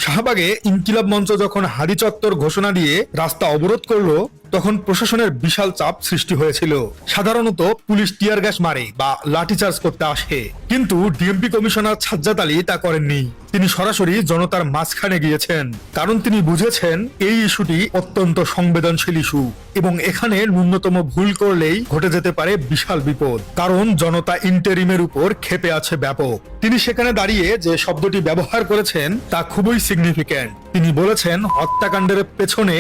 শাহবাগে ইনকিলাব মঞ্চ যখন হাদি চত্বর ঘোষণা দিয়ে রাস্তা অবরোধ করলো, তখন প্রশাসনের বিশাল চাপ সৃষ্টি হয়েছিল। সাধারণত পুলিশ টিয়ার গ্যাস মারে বা লাঠিচার্জ করতে আসে, কিন্তু ডিএমপি কমিশনার সাজ্জাদ আলী তা করেননি। তিনি সরাসরি জনতার মাঝখানে গিয়েছেন, কারণ তিনি বুঝেছেন এই ইস্যুটি অত্যন্ত সংবেদনশীল ইস্যু এবং এখানে ন্যূনতম ভুল করলেই ঘটে যেতে পারে বিশাল বিপদ। কারণ জনতা ইন্টেরিমের উপর ক্ষেপে আছে ব্যাপক। তিনি সেখানে দাঁড়িয়ে যে শব্দটি ব্যবহার করেছেন তা খুবই সিগনিফিক্যান্ট। তিনি বলেছেন হত্যাকাণ্ডের পেছনে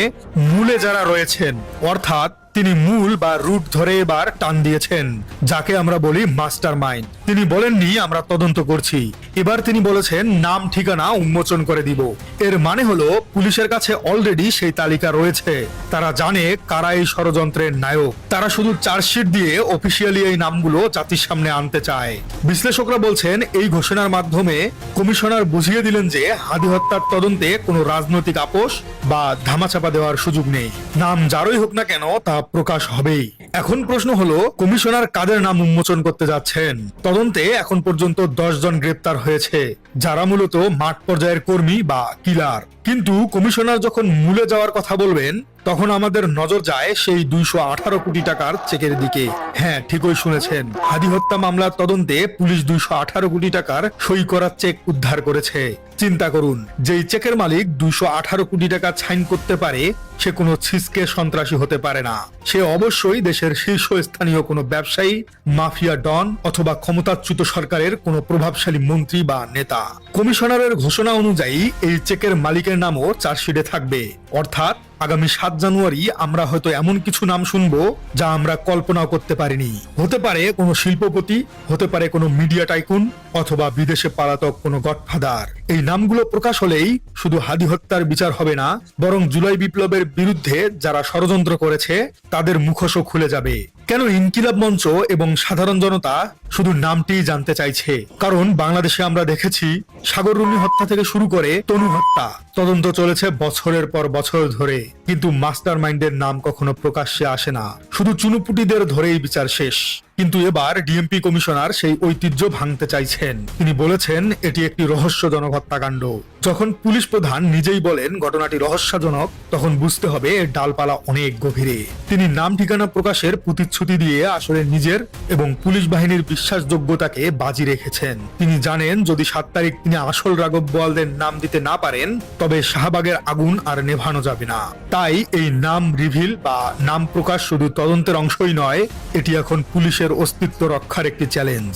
মূলে যারা রয়েছেন, অর্থাৎ তিনি মূল বা রুট ধরে এবার টান দিয়েছেন, যাকে আমরা বলি মাস্টার মাইন্ড। তিনি বলেননি আমরা তদন্ত করছি, এবার তিনি বলেছেন নাম ঠিকানা উন্মোচন করে দিব। এর মানে হলো পুলিশের কাছে অলরেডি সেই তালিকা রয়েছে। তারা জানে কারা এই ষড়যন্ত্রের নায়ক। তারা শুধু চার্জশিট দিয়ে অফিসিয়ালি এই নামগুলো জাতির সামনে আনতে চায়। বিশ্লেষকরা বলছেন এই ঘোষণার মাধ্যমে কমিশনার বুঝিয়ে দিলেন যে হাদি হত্যার তদন্তে কোনো রাজনৈতিক আপোষ বা ধামাচাপা দেওয়ার সুযোগ নেই। নাম যারই হোক না কেন তা প্রকাশ হবেই। এখন প্রশ্ন হলো কমিশনার কাদের নাম উন্মোচন করতে যাচ্ছেন। তদন্তে এখন পর্যন্ত 10 জন গ্রেপ্তার হয়েছে, যারা মূলত মাঠ পর্যায়ের কর্মী বা কিলার। কিন্তু কমিশনার যখন মূলে যাওয়ার কথা বলবেন, তখন আমাদের নজর যায় সেই 218 কোটি টাকার চেকের দিকে। হ্যাঁ, ঠিকই শুনেছেন, হাদি হত্যা মামলার তদন্তে পুলিশ 218 কোটি টাকার সই করা চেক উদ্ধার করেছে। চিন্তা করুন, যেই চেকের মালিক 218 কোটি টাকা সাইন করতে পারে, সে কোনো ছিচকে সন্ত্রাসী হতে পারে না। সে অবশ্যই দেশের শীর্ষস্থানীয় কোনো ব্যবসায়ী, মাফিয়া ডন অথবা ক্ষমতাচ্যুত সরকারের কোনো প্রভাবশালী মন্ত্রী বা নেতা। কমিশনারের ঘোষণা অনুযায়ী এই চেকের মালিকের নামও চার্জশিটে থাকবে। অর্থাৎ আগামী 7 জানুয়ারি আমরা হয়তো এমন কিছু নাম শুনবো যা আমরা কল্পনাও করতে পারিনি। হতে পারে কোনো শিল্পপতি, হতে পারে কোনো মিডিয়া টাইকুন অথবা বিদেশে পলাতক কোনো গডফাদার। এই নামগুলো প্রকাশ হলেই শুধু হাদি হত্যার বিচার হবে না, বরং জুলাই বিপ্লবের বিরুদ্ধে যারা ষড়যন্ত্র করেছে তাদের মুখোশও খুলে যাবে। কেন ইনকিলাব মঞ্চ এবং সাধারণ জনতা শুধু নামটিই জানতে চাইছে? কারণ বাংলাদেশে আমরা দেখেছি সাগর রুনি হত্যা থেকে শুরু করে তনু হত্যা তদন্ত চলেছে বছরের পর বছর ধরে, কিন্তু মাস্টার মাইন্ডের নাম কখনো প্রকাশ্যে আসে না। শুধু চুনুপুটিদের ধরেই বিচার শেষ। কিন্তু এবার ডিএমপি কমিশনার সেই ঐতিহ্য ভাঙতে চাইছেন। তিনি বলেছেন এটি একটি রহস্যজনক হত্যাকাণ্ড। যখন পুলিশ প্রধান নিজেই বলেন ঘটনাটি রহস্যজনক, তখন বুঝতে হবে এর ডালপালা অনেক গভীরে। তিনি নাম ঠিকানা প্রকাশের প্রতিশ্রুতি দিয়ে আসলে নিজের এবং পুলিশ বাহিনীর বিশ্বাসযোগ্যতাকে বাজি রেখেছেন। তিনি জানেন যদি 7 তারিখ তিনি আসল রাঘব বোয়ালদের নাম দিতে না পারেন, তবে শাহবাগের আগুন আর নেভানো যাবে না। তাই এই নাম রিভিল বা নাম প্রকাশ শুধু তদন্তের অংশই নয়, এটি এখন পুলিশের অস্তিত্ব রক্ষার একটি চ্যালেঞ্জ।